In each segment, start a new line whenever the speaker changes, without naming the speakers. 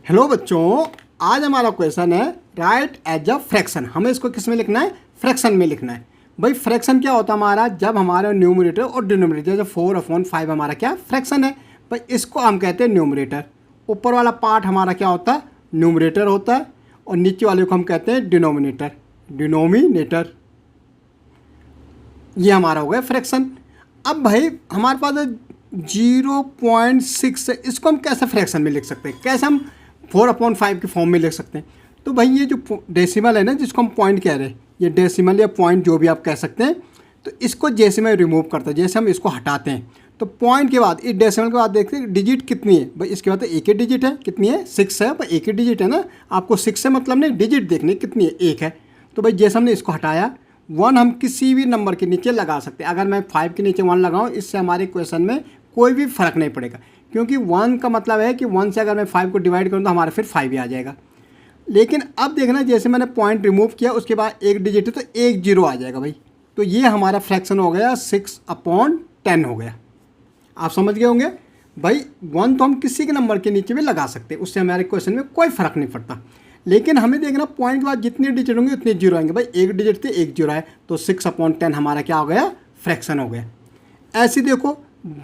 Hello बच्चों, आज हमारा क्वेश्चन है राइट एज अ फ्रैक्शन। हमें इसको किस में लिखना है? फ्रैक्शन में लिखना है। भाई फ्रैक्शन क्या होता है हमारा? जब हमारा न्यूमरेटर और डिनोमिनेटर, जैसे 4/5 हमारा क्या फ्रैक्शन है, भाई इसको हम कहते हैं न्यूमरेटर। ऊपर वाला पार्ट हमारा क्या होता है? न्यूमरेटर होता है, और नीचे वाले को हम कहते हैं डिनोमिनेटर। डिनोमिनेटर ये हमारा हो गया फ्रैक्शन। अब भाई हमारे पास 0.6 है, इसको हम कैसे फ्रैक्शन में लिख सकते हैं? कैसे हम 4/5 के फॉर्म में लिख सकते हैं? तो भाई ये जो डेसिमल है ना, जिसको हम पॉइंट कह रहे हैं, ये डेसिमल या पॉइंट जो भी आप कह सकते हैं, तो इसको जैसे मैं रिमूव करता हूँ, जैसे हम इसको हटाते हैं तो पॉइंट के बाद, इस डेसिमल के बाद देखते हैं डिजिट कितनी है। भाई इसके बाद तो एक ही डिजिट है, कितनी है? 6 है। भाई एक ही डिजिट है ना, आपको 6 से मतलब नहीं, डिजिट देखने कितनी है, एक है। तो भाई जैसे हमने इसको हटाया, 1 हम किसी भी नंबर के नीचे लगा सकते हैं। अगर मैं 5 के नीचे 1 लगाऊँ, इससे हमारे क्वेश्चन में कोई भी फ़र्क नहीं पड़ेगा, क्योंकि 1 का मतलब है कि 1 से अगर मैं 5 को डिवाइड करूँ तो हमारा फिर 5 ही आ जाएगा। लेकिन अब देखना, जैसे मैंने पॉइंट रिमूव किया, उसके बाद एक डिजिट है तो एक जीरो आ जाएगा भाई। तो ये हमारा फ्रैक्शन हो गया 6/10 हो गया। आप समझ गए होंगे भाई। 1 तो हम किसी के नंबर के नीचे भी लगा सकते हैं, उससे हमारे क्वेश्चन में कोई फ़र्क नहीं पड़ता। लेकिन हमें देखना, पॉइंट के बाद जितने डिजिट होंगे उतने जीरो आएंगे। भाई एक डिजिट थे, एक जीरो आए, तो 6/10 हमारा क्या हो गया? फ्रैक्शन हो गया। ऐसे देखो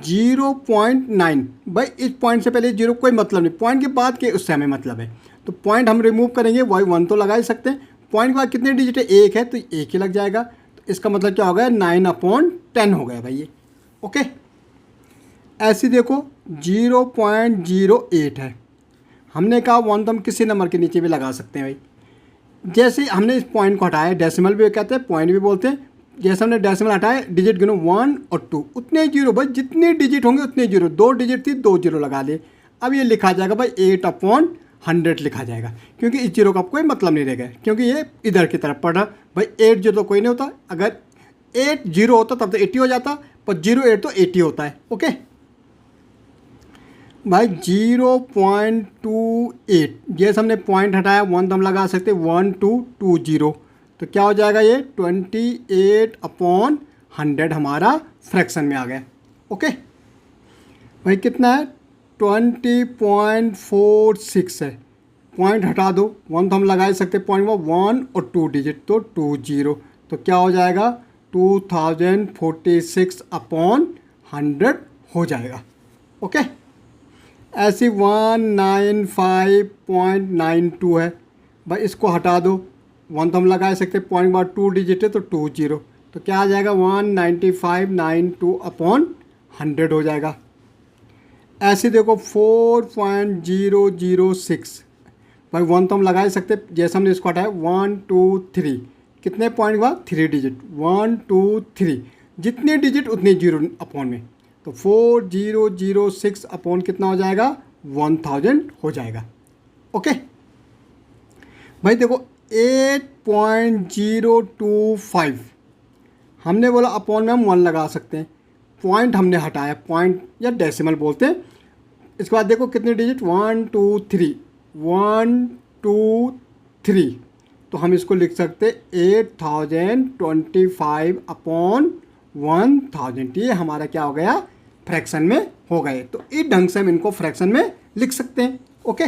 0.9, भाई इस पॉइंट से पहले जीरो कोई मतलब नहीं, पॉइंट के बाद के उससे हमें मतलब है। तो पॉइंट हम रिमूव करेंगे, वही 1 तो लगा ही सकते हैं। पॉइंट के बाद कितने डिजिट है? एक है, तो एक ही लग जाएगा। तो इसका मतलब क्या हो गया? 9/10 हो गया भाई ये। ओके। ऐसे देखो 0.08 है, हमने कहा 1 तो हम किसी नंबर के नीचे भी लगा सकते हैं भाई। जैसे हमने इस पॉइंट को हटाया, डेसिमल भी कहते हैं, पॉइंट भी बोलते हैं। जैसे हमने डेसिमल हटाया, डिजिट गिनो 1 और 2, उतने जीरो। भाई जितने डिजिट होंगे उतने जीरो। 2 डिजिट थी, 2 जीरो लगा लिए। अब ये लिखा जाएगा भाई 8/100 लिखा जाएगा, क्योंकि इस जीरो का कोई मतलब नहीं रहेगा, क्योंकि ये इधर की तरफ पढ़ रहा। भाई 8 जीरो तो कोई नहीं होता, अगर 8 जीरो होता तब तो 80 हो जाता, पर 0 8 तो 80 होता है। ओके भाई 0.28, जैसे हमने पॉइंट हटाया, 1 तो हम लगा सकते 1220, तो क्या हो जाएगा? ये 28/100 हमारा फ्रैक्शन में आ गया। ओके भाई कितना है? 20.46 है। पॉइंट हटा दो, 1 तो हम लगा ही सकते, पॉइंट में 1 और 2 डिजिट, तो 20, तो क्या हो जाएगा? 2046/100 हो जाएगा। ओके। ऐसी 195.92 है। भाई इसको हटा दो, 1 तो हम लगा सकते, पॉइंट बाद 2 डिजिट है, तो 20, तो क्या आ जाएगा? 195.92/100 हो जाएगा। ऐसे देखो 4.006, भाई 1 तो हम लगा सकते, जैसे हमने इसको हटाया, 1 2 3, कितने पॉइंट बाद? 3 डिजिट, 1 2 3, जितने डिजिट उतने जीरो अपॉन में, तो 4006 अपॉन कितना हो जाएगा? 1000 हो जाएगा। ओके भाई देखो 8.025, हमने बोला अपॉन में हम 1 लगा सकते हैं, पॉइंट हमने हटाया, पॉइंट या डेसिमल बोलते हैं। इसके बाद देखो कितने डिजिट? 1 2 3, 1 2 3, तो हम इसको लिख सकते 8025/1000। ये हमारा क्या हो गया? फ्रैक्शन में हो गए। तो इस ढंग से हम इनको फ्रैक्शन में लिख सकते हैं। ओके।